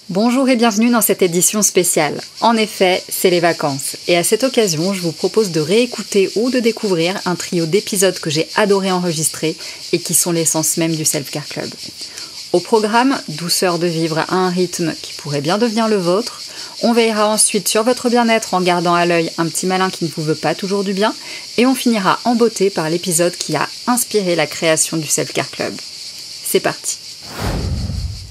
Bonjour et bienvenue dans cette édition spéciale. En effet, c'est les vacances. Et à cette occasion, je vous propose de réécouter ou de découvrir un trio d'épisodes que j'ai adoré enregistrer et qui sont l'essence même du Self-Care Club. Au programme, douceur de vivre à un rythme qui pourrait bien devenir le vôtre. On veillera ensuite sur votre bien-être en gardant à l'œil un petit malin qui ne vous veut pas toujours du bien. Et on finira en beauté par l'épisode qui a inspiré la création du Self-Care Club. C'est parti.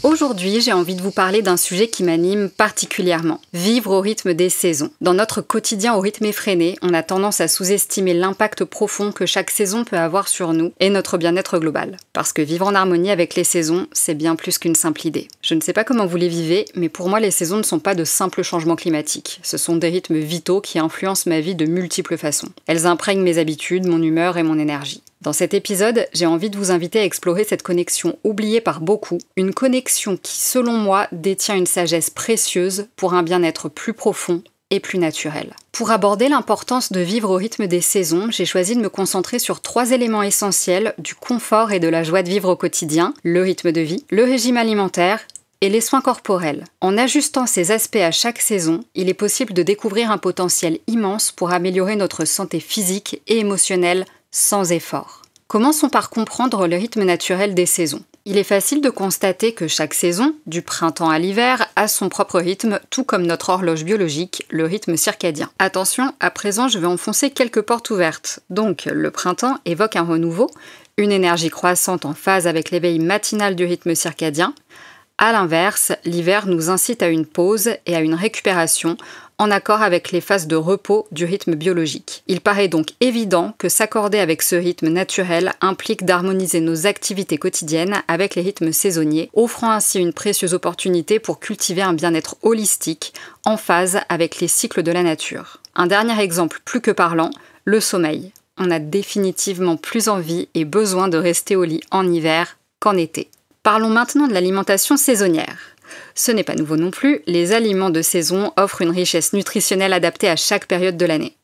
Aujourd'hui, j'ai envie de vous parler d'un sujet qui m'anime particulièrement. Vivre au rythme des saisons. Dans notre quotidien au rythme effréné, on a tendance à sous-estimer l'impact profond que chaque saison peut avoir sur nous et notre bien-être global. Parce que vivre en harmonie avec les saisons, c'est bien plus qu'une simple idée. Je ne sais pas comment vous les vivez, mais pour moi, les saisons ne sont pas de simples changements climatiques. Ce sont des rythmes vitaux qui influencent ma vie de multiples façons. Elles imprègnent mes habitudes, mon humeur et mon énergie. Dans cet épisode, j'ai envie de vous inviter à explorer cette connexion oubliée par beaucoup, une connexion qui, selon moi, détient une sagesse précieuse pour un bien-être plus profond et plus naturel. Pour aborder l'importance de vivre au rythme des saisons, j'ai choisi de me concentrer sur 3 éléments essentiels du confort et de la joie de vivre au quotidien, le rythme de vie, le régime alimentaire et les soins corporels. En ajustant ces aspects à chaque saison, il est possible de découvrir un potentiel immense pour améliorer notre santé physique et émotionnelle sans effort. Commençons par comprendre le rythme naturel des saisons. Il est facile de constater que chaque saison, du printemps à l'hiver, a son propre rythme, tout comme notre horloge biologique, le rythme circadien. Attention, à présent je vais enfoncer quelques portes ouvertes. Donc, le printemps évoque un renouveau, une énergie croissante en phase avec l'éveil matinal du rythme circadien. À l'inverse, l'hiver nous incite à une pause et à une récupération, en accord avec les phases de repos du rythme biologique. Il paraît donc évident que s'accorder avec ce rythme naturel implique d'harmoniser nos activités quotidiennes avec les rythmes saisonniers, offrant ainsi une précieuse opportunité pour cultiver un bien-être holistique, en phase avec les cycles de la nature. Un dernier exemple plus que parlant, le sommeil. On a définitivement plus envie et besoin de rester au lit en hiver qu'en été. Parlons maintenant de l'alimentation saisonnière. Ce n'est pas nouveau non plus, les aliments de saison offrent une richesse nutritionnelle adaptée à chaque période de l'année.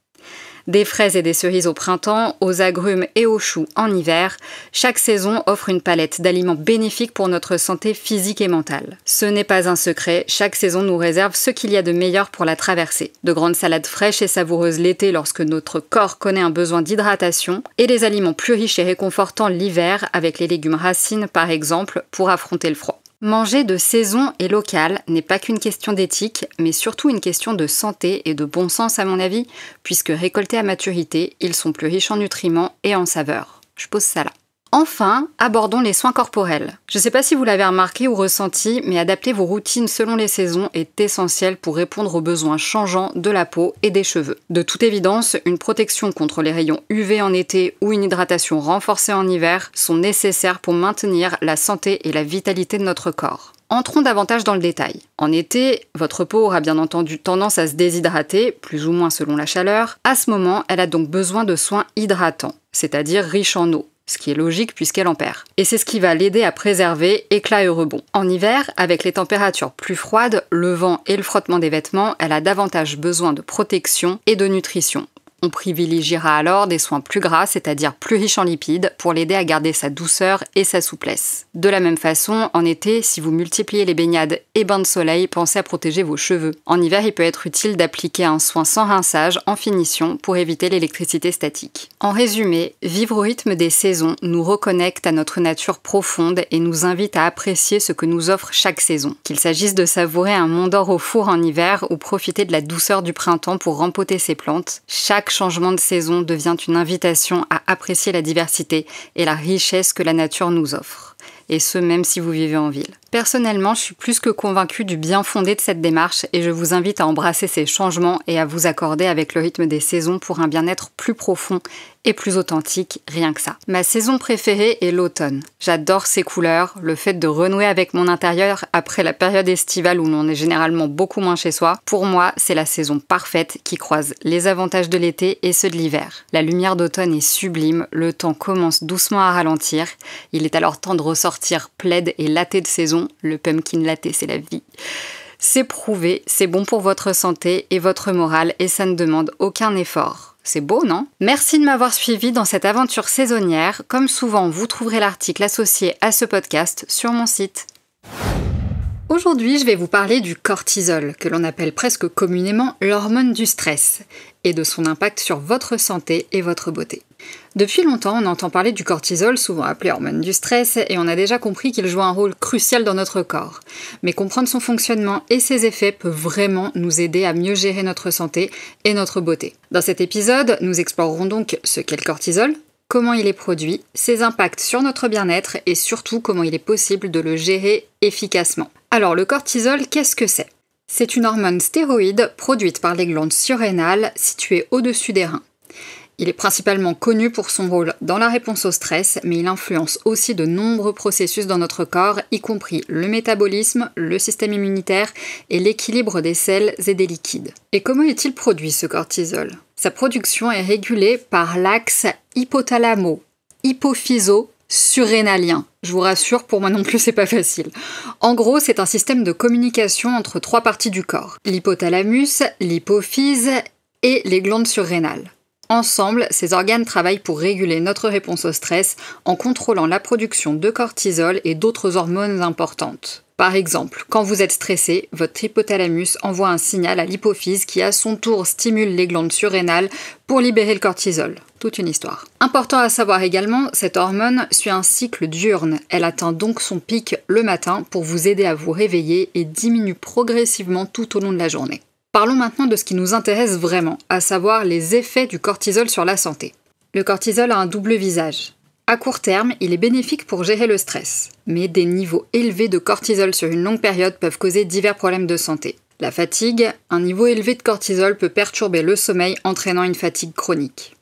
Des fraises et des cerises au printemps, aux agrumes et aux choux en hiver, chaque saison offre une palette d'aliments bénéfiques pour notre santé physique et mentale. Ce n'est pas un secret, chaque saison nous réserve ce qu'il y a de meilleur pour la traverser. De grandes salades fraîches et savoureuses l'été lorsque notre corps connaît un besoin d'hydratation, et des aliments plus riches et réconfortants l'hiver avec les légumes racines par exemple pour affronter le froid. Manger de saison et local n'est pas qu'une question d'éthique, mais surtout une question de santé et de bon sens à mon avis, puisque récoltés à maturité, ils sont plus riches en nutriments et en saveurs. Je pose ça là. Enfin, abordons les soins corporels. Je ne sais pas si vous l'avez remarqué ou ressenti, mais adapter vos routines selon les saisons est essentiel pour répondre aux besoins changeants de la peau et des cheveux. De toute évidence, une protection contre les rayons UV en été ou une hydratation renforcée en hiver sont nécessaires pour maintenir la santé et la vitalité de notre corps. Entrons davantage dans le détail. En été, votre peau aura bien entendu tendance à se déshydrater, plus ou moins selon la chaleur. À ce moment, elle a donc besoin de soins hydratants, c'est-à-dire riches en eau. Ce qui est logique puisqu'elle en perd. Et c'est ce qui va l'aider à préserver éclat et rebond. En hiver, avec les températures plus froides, le vent et le frottement des vêtements, elle a davantage besoin de protection et de nutrition. On privilégiera alors des soins plus gras, c'est-à-dire plus riches en lipides, pour l'aider à garder sa douceur et sa souplesse. De la même façon, en été, si vous multipliez les baignades et bains de soleil, pensez à protéger vos cheveux. En hiver, il peut être utile d'appliquer un soin sans rinçage en finition pour éviter l'électricité statique. En résumé, vivre au rythme des saisons nous reconnecte à notre nature profonde et nous invite à apprécier ce que nous offre chaque saison. Qu'il s'agisse de savourer un Mont d'Or au four en hiver ou profiter de la douceur du printemps pour rempoter ses plantes, chaque changement de saison devient une invitation à apprécier la diversité et la richesse que la nature nous offre. Et ce, même si vous vivez en ville. Personnellement, je suis plus que convaincue du bien fondé de cette démarche et je vous invite à embrasser ces changements et à vous accorder avec le rythme des saisons pour un bien-être plus profond et plus authentique, rien que ça. Ma saison préférée est l'automne. J'adore ses couleurs, le fait de renouer avec mon intérieur après la période estivale où l'on est généralement beaucoup moins chez soi. Pour moi, c'est la saison parfaite qui croise les avantages de l'été et ceux de l'hiver. La lumière d'automne est sublime, le temps commence doucement à ralentir. Il est alors temps de ressortir plaid et latte de saison. Le pumpkin latte, c'est la vie. C'est prouvé, c'est bon pour votre santé et votre morale et ça ne demande aucun effort. C'est beau, non? Merci de m'avoir suivi dans cette aventure saisonnière. Comme souvent, vous trouverez l'article associé à ce podcast sur mon site. Aujourd'hui, je vais vous parler du cortisol, que l'on appelle presque communément l'hormone du stress, et de son impact sur votre santé et votre beauté. Depuis longtemps, on entend parler du cortisol, souvent appelé hormone du stress, et on a déjà compris qu'il joue un rôle crucial dans notre corps. Mais comprendre son fonctionnement et ses effets peut vraiment nous aider à mieux gérer notre santé et notre beauté. Dans cet épisode, nous explorerons donc ce qu'est le cortisol, comment il est produit, ses impacts sur notre bien-être et surtout comment il est possible de le gérer efficacement. Alors le cortisol, qu'est-ce que c'est ? C'est une hormone stéroïde produite par les glandes surrénales situées au-dessus des reins. Il est principalement connu pour son rôle dans la réponse au stress, mais il influence aussi de nombreux processus dans notre corps, y compris le métabolisme, le système immunitaire et l'équilibre des sels et des liquides. Et comment est-il produit ce cortisol ? Sa production est régulée par l'axe hypothalamo-hypophyso-surrénalien. Je vous rassure, pour moi non plus, c'est pas facile. En gros, c'est un système de communication entre trois parties du corps. L'hypothalamus, l'hypophyse et les glandes surrénales. Ensemble, ces organes travaillent pour réguler notre réponse au stress en contrôlant la production de cortisol et d'autres hormones importantes. Par exemple, quand vous êtes stressé, votre hypothalamus envoie un signal à l'hypophyse qui à son tour stimule les glandes surrénales pour libérer le cortisol. Toute une histoire. Important à savoir également, cette hormone suit un cycle diurne. Elle atteint donc son pic le matin pour vous aider à vous réveiller et diminue progressivement tout au long de la journée. Parlons maintenant de ce qui nous intéresse vraiment, à savoir les effets du cortisol sur la santé. Le cortisol a un double visage. À court terme, il est bénéfique pour gérer le stress, mais des niveaux élevés de cortisol sur une longue période peuvent causer divers problèmes de santé. La fatigue, un niveau élevé de cortisol peut perturber le sommeil entraînant une fatigue chronique.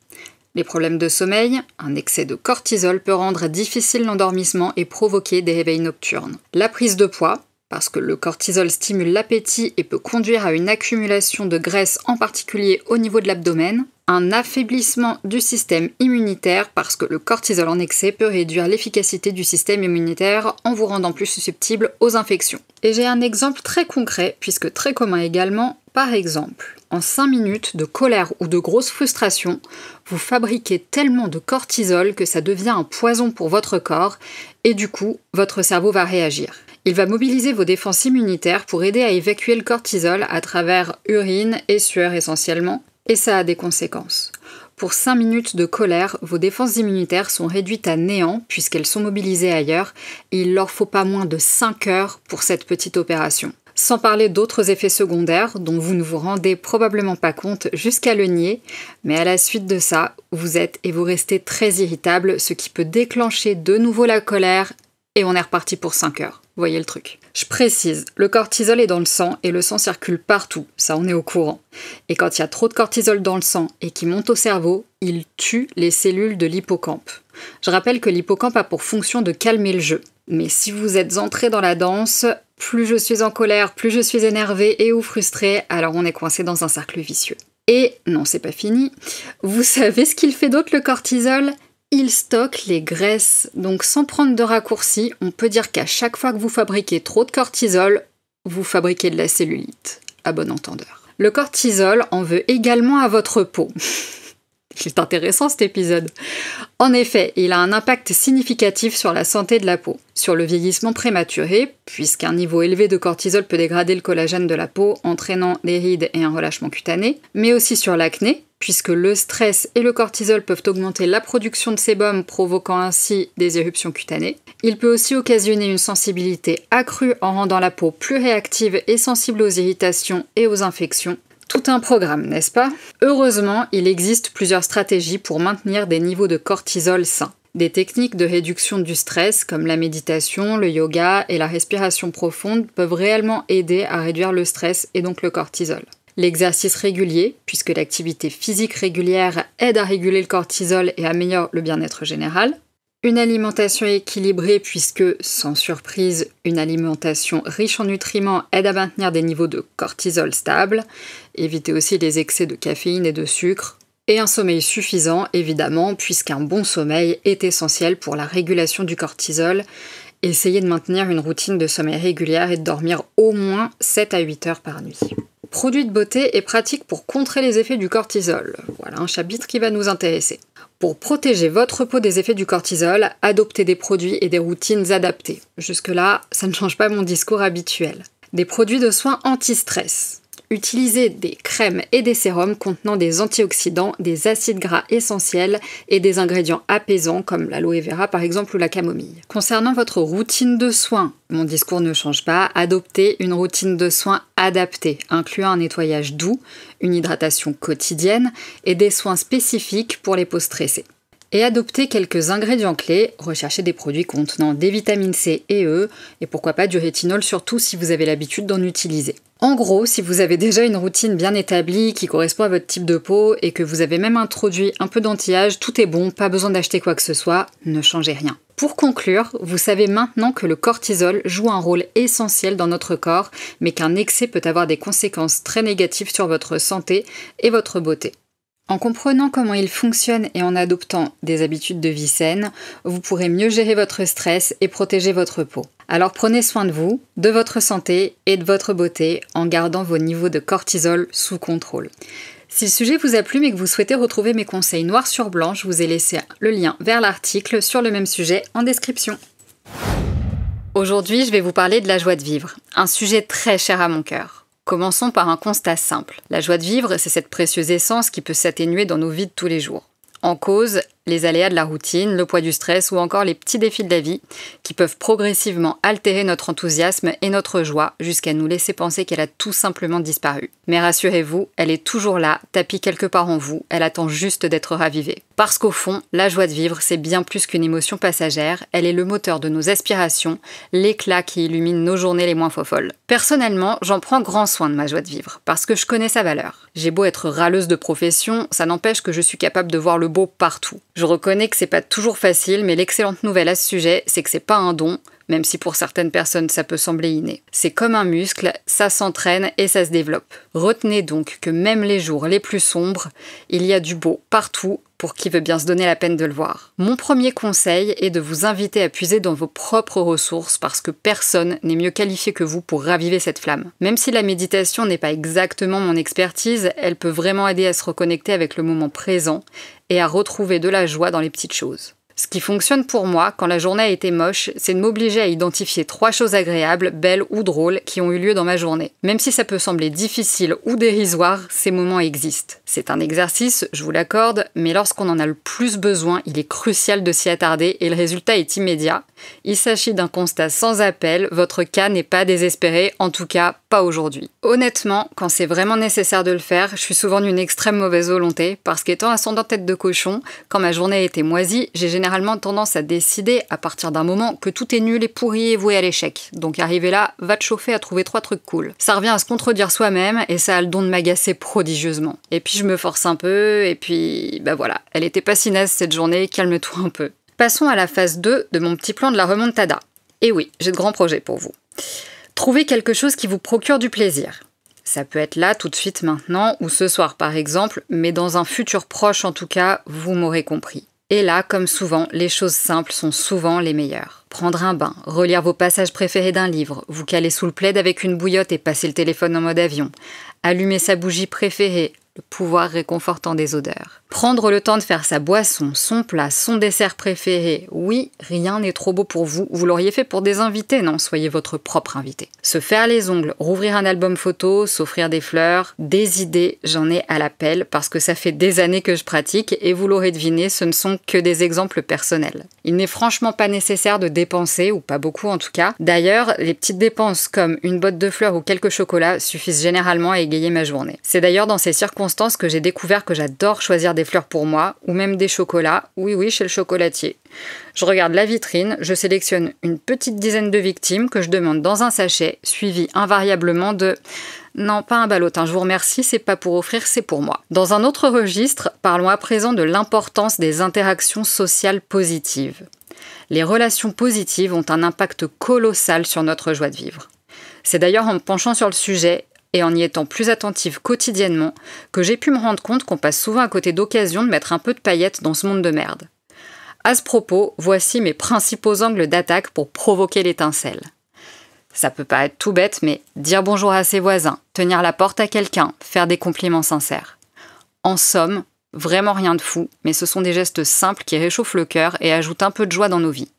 Les problèmes de sommeil, un excès de cortisol peut rendre difficile l'endormissement et provoquer des réveils nocturnes. La prise de poids, parce que le cortisol stimule l'appétit et peut conduire à une accumulation de graisse, en particulier au niveau de l'abdomen. Un affaiblissement du système immunitaire, parce que le cortisol en excès peut réduire l'efficacité du système immunitaire en vous rendant plus susceptible aux infections. Et j'ai un exemple très concret, puisque très commun également. Par exemple, en 5 minutes de colère ou de grosse frustration, vous fabriquez tellement de cortisol que ça devient un poison pour votre corps, et du coup, votre cerveau va réagir. Il va mobiliser vos défenses immunitaires pour aider à évacuer le cortisol à travers urine et sueur essentiellement, et ça a des conséquences. Pour 5 minutes de colère, vos défenses immunitaires sont réduites à néant puisqu'elles sont mobilisées ailleurs, et il leur faut pas moins de 5 heures pour cette petite opération. Sans parler d'autres effets secondaires dont vous ne vous rendez probablement pas compte jusqu'à le nier, mais à la suite de ça, vous êtes et vous restez très irritable, ce qui peut déclencher de nouveau la colère, et on est reparti pour 5 heures. Vous voyez le truc. Je précise, le cortisol est dans le sang et le sang circule partout, ça on est au courant. Et quand il y a trop de cortisol dans le sang et qui monte au cerveau, il tue les cellules de l'hippocampe. Je rappelle que l'hippocampe a pour fonction de calmer le jeu. Mais si vous êtes entré dans la danse, plus je suis en colère, plus je suis énervé et ou frustré, alors on est coincé dans un cercle vicieux. Et non, c'est pas fini. Vous savez ce qu'il fait d'autre le cortisol ? Il stocke les graisses, donc sans prendre de raccourcis, on peut dire qu'à chaque fois que vous fabriquez trop de cortisol, vous fabriquez de la cellulite, à bon entendeur. Le cortisol en veut également à votre peau. C'est intéressant cet épisode. En effet, il a un impact significatif sur la santé de la peau, sur le vieillissement prématuré, puisqu'un niveau élevé de cortisol peut dégrader le collagène de la peau, entraînant des rides et un relâchement cutané, mais aussi sur l'acné, puisque le stress et le cortisol peuvent augmenter la production de sébum, provoquant ainsi des éruptions cutanées. Il peut aussi occasionner une sensibilité accrue en rendant la peau plus réactive et sensible aux irritations et aux infections. Tout un programme, n'est-ce pas ? Heureusement, il existe plusieurs stratégies pour maintenir des niveaux de cortisol sains. Des techniques de réduction du stress comme la méditation, le yoga et la respiration profonde peuvent réellement aider à réduire le stress et donc le cortisol. L'exercice régulier, puisque l'activité physique régulière aide à réguler le cortisol et améliore le bien-être général. Une alimentation équilibrée puisque, sans surprise, une alimentation riche en nutriments aide à maintenir des niveaux de cortisol stables. Évitez aussi les excès de caféine et de sucre. Et un sommeil suffisant, évidemment, puisqu'un bon sommeil est essentiel pour la régulation du cortisol. Essayez de maintenir une routine de sommeil régulière et de dormir au moins 7 à 8 heures par nuit. Produits de beauté et pratiques pour contrer les effets du cortisol. Voilà un chapitre qui va nous intéresser. Pour protéger votre peau des effets du cortisol, adoptez des produits et des routines adaptées. Jusque-là, ça ne change pas mon discours habituel. Des produits de soins anti-stress. Utilisez des crèmes et des sérums contenant des antioxydants, des acides gras essentiels et des ingrédients apaisants comme l'aloe vera par exemple ou la camomille. Concernant votre routine de soins, mon discours ne change pas, adoptez une routine de soins adaptée, incluant un nettoyage doux, une hydratation quotidienne et des soins spécifiques pour les peaux stressées. Et adoptez quelques ingrédients clés, recherchez des produits contenant des vitamines C et E, et pourquoi pas du rétinol surtout si vous avez l'habitude d'en utiliser. En gros, si vous avez déjà une routine bien établie qui correspond à votre type de peau et que vous avez même introduit un peu d'anti-âge, tout est bon, pas besoin d'acheter quoi que ce soit, ne changez rien. Pour conclure, vous savez maintenant que le cortisol joue un rôle essentiel dans notre corps, mais qu'un excès peut avoir des conséquences très négatives sur votre santé et votre beauté. En comprenant comment il fonctionne et en adoptant des habitudes de vie saines, vous pourrez mieux gérer votre stress et protéger votre peau. Alors prenez soin de vous, de votre santé et de votre beauté en gardant vos niveaux de cortisol sous contrôle. Si le sujet vous a plu mais que vous souhaitez retrouver mes conseils noir sur blanc, je vous ai laissé le lien vers l'article sur le même sujet en description. Aujourd'hui, je vais vous parler de la joie de vivre, un sujet très cher à mon cœur. Commençons par un constat simple. La joie de vivre, c'est cette précieuse essence qui peut s'atténuer dans nos vies de tous les jours. En cause, les aléas de la routine, le poids du stress ou encore les petits défis de la vie qui peuvent progressivement altérer notre enthousiasme et notre joie jusqu'à nous laisser penser qu'elle a tout simplement disparu. Mais rassurez-vous, elle est toujours là, tapie quelque part en vous, elle attend juste d'être ravivée. Parce qu'au fond, la joie de vivre, c'est bien plus qu'une émotion passagère, elle est le moteur de nos aspirations, l'éclat qui illumine nos journées les moins folles. Personnellement, j'en prends grand soin de ma joie de vivre, parce que je connais sa valeur. J'ai beau être râleuse de profession, ça n'empêche que je suis capable de voir le beau partout. Je reconnais que c'est pas toujours facile, mais l'excellente nouvelle à ce sujet, c'est que c'est pas un don, même si pour certaines personnes ça peut sembler inné. C'est comme un muscle, ça s'entraîne et ça se développe. Retenez donc que même les jours les plus sombres, il y a du beau partout pour qui veut bien se donner la peine de le voir. Mon premier conseil est de vous inviter à puiser dans vos propres ressources parce que personne n'est mieux qualifié que vous pour raviver cette flamme. Même si la méditation n'est pas exactement mon expertise, elle peut vraiment aider à se reconnecter avec le moment présent et à retrouver de la joie dans les petites choses. Ce qui fonctionne pour moi, quand la journée a été moche, c'est de m'obliger à identifier 3 choses agréables, belles ou drôles qui ont eu lieu dans ma journée. Même si ça peut sembler difficile ou dérisoire, ces moments existent. C'est un exercice, je vous l'accorde, mais lorsqu'on en a le plus besoin, il est crucial de s'y attarder et le résultat est immédiat. Il s'agit d'un constat sans appel, votre cas n'est pas désespéré, en tout cas pas aujourd'hui. Honnêtement, quand c'est vraiment nécessaire de le faire, je suis souvent d'une extrême mauvaise volonté, parce qu'étant ascendant tête de cochon, quand ma journée a été moisie, j'ai généralement tendance à décider, à partir d'un moment, que tout est nul et pourri et voué à l'échec. Donc arrivé là, va te chauffer à trouver 3 trucs cool. Ça revient à se contredire soi-même, et ça a le don de m'agacer prodigieusement. Et puis je me force un peu, et puis bah voilà, elle était pas si naze cette journée, calme-toi un peu. Passons à la phase 2 de mon petit plan de la remontada. Et oui, j'ai de grands projets pour vous. Trouvez quelque chose qui vous procure du plaisir. Ça peut être là, tout de suite, maintenant, ou ce soir par exemple, mais dans un futur proche en tout cas, vous m'aurez compris. Et là, comme souvent, les choses simples sont souvent les meilleures. Prendre un bain, relire vos passages préférés d'un livre, vous caler sous le plaid avec une bouillotte et passer le téléphone en mode avion, allumer sa bougie préférée, le pouvoir réconfortant des odeurs. Prendre le temps de faire sa boisson, son plat, son dessert préféré. Oui, rien n'est trop beau pour vous. Vous l'auriez fait pour des invités, non? Soyez votre propre invité. Se faire les ongles, rouvrir un album photo, s'offrir des fleurs, des idées, j'en ai à l'appel parce que ça fait des années que je pratique et vous l'aurez deviné, ce ne sont que des exemples personnels. Il n'est franchement pas nécessaire de dépenser, ou pas beaucoup en tout cas. D'ailleurs, les petites dépenses comme une botte de fleurs ou quelques chocolats suffisent généralement à égayer ma journée. C'est d'ailleurs dans ces circonstances que j'ai découvert que j'adore choisir des fleurs pour moi, ou même des chocolats, oui, chez le chocolatier. Je regarde la vitrine, je sélectionne une petite dizaine de victimes que je demande dans un sachet, suivi invariablement de « Non, pas un ballotin, je vous remercie, c'est pas pour offrir, c'est pour moi ». Dans un autre registre, parlons à présent de l'importance des interactions sociales positives. Les relations positives ont un impact colossal sur notre joie de vivre. C'est d'ailleurs en me penchant sur le sujet et en y étant plus attentive quotidiennement que j'ai pu me rendre compte qu'on passe souvent à côté d'occasions de mettre un peu de paillettes dans ce monde de merde. À ce propos, voici mes principaux angles d'attaque pour provoquer l'étincelle. Ça peut paraître tout bête, mais dire bonjour à ses voisins, tenir la porte à quelqu'un, faire des compliments sincères. En somme, Vraiment rien de fou, mais ce sont des gestes simples qui réchauffent le cœur et ajoutent un peu de joie dans nos vies.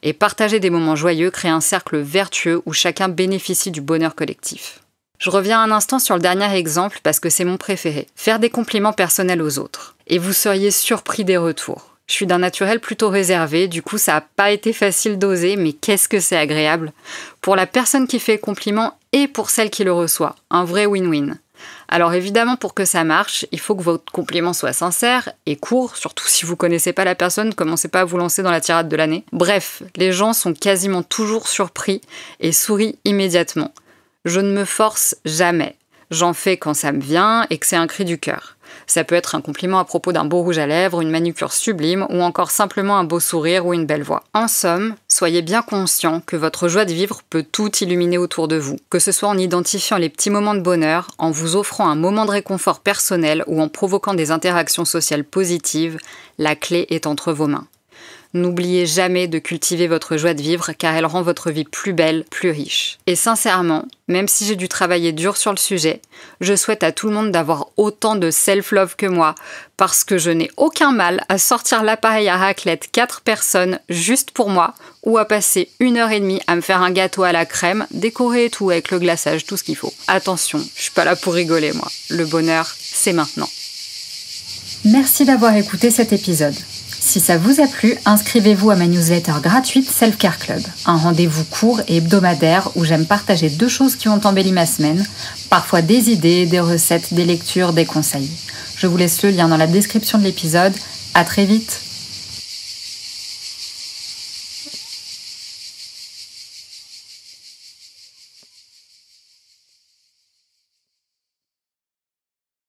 Et partager des moments joyeux crée un cercle vertueux où chacun bénéficie du bonheur collectif. Je reviens un instant sur le dernier exemple parce que c'est mon préféré. Faire des compliments personnels aux autres. Et vous seriez surpris des retours. Je suis d'un naturel plutôt réservé, du coup ça n'a pas été facile d'oser, mais qu'est-ce que c'est agréable. Pour la personne qui fait le compliment et pour celle qui le reçoit. Un vrai win-win. Alors évidemment, pour que ça marche, il faut que votre compliment soit sincère et court, surtout si vous connaissez pas la personne, commencez pas à vous lancer dans la tirade de l'année. Bref, les gens sont quasiment toujours surpris et sourient immédiatement. Je ne me force jamais. J'en fais quand ça me vient et que c'est un cri du cœur. Ça peut être un compliment à propos d'un beau rouge à lèvres, une manucure sublime ou encore simplement un beau sourire ou une belle voix. En somme, soyez bien conscient que votre joie de vivre peut tout illuminer autour de vous. Que ce soit en identifiant les petits moments de bonheur, en vous offrant un moment de réconfort personnel ou en provoquant des interactions sociales positives, la clé est entre vos mains. N'oubliez jamais de cultiver votre joie de vivre car elle rend votre vie plus belle, plus riche. Et sincèrement, même si j'ai dû travailler dur sur le sujet, je souhaite à tout le monde d'avoir autant de self-love que moi parce que je n'ai aucun mal à sortir l'appareil à raclette 4 personnes juste pour moi ou à passer 1h30 à me faire un gâteau à la crème, décoré et tout avec le glaçage, tout ce qu'il faut. Attention, je suis pas là pour rigoler moi. Le bonheur, c'est maintenant. Merci d'avoir écouté cet épisode. Si ça vous a plu, inscrivez-vous à ma newsletter gratuite Self Care Club, un rendez-vous court et hebdomadaire où j'aime partager 2 choses qui ont embelli ma semaine, parfois des idées, des recettes, des lectures, des conseils. Je vous laisse le lien dans la description de l'épisode. À très vite!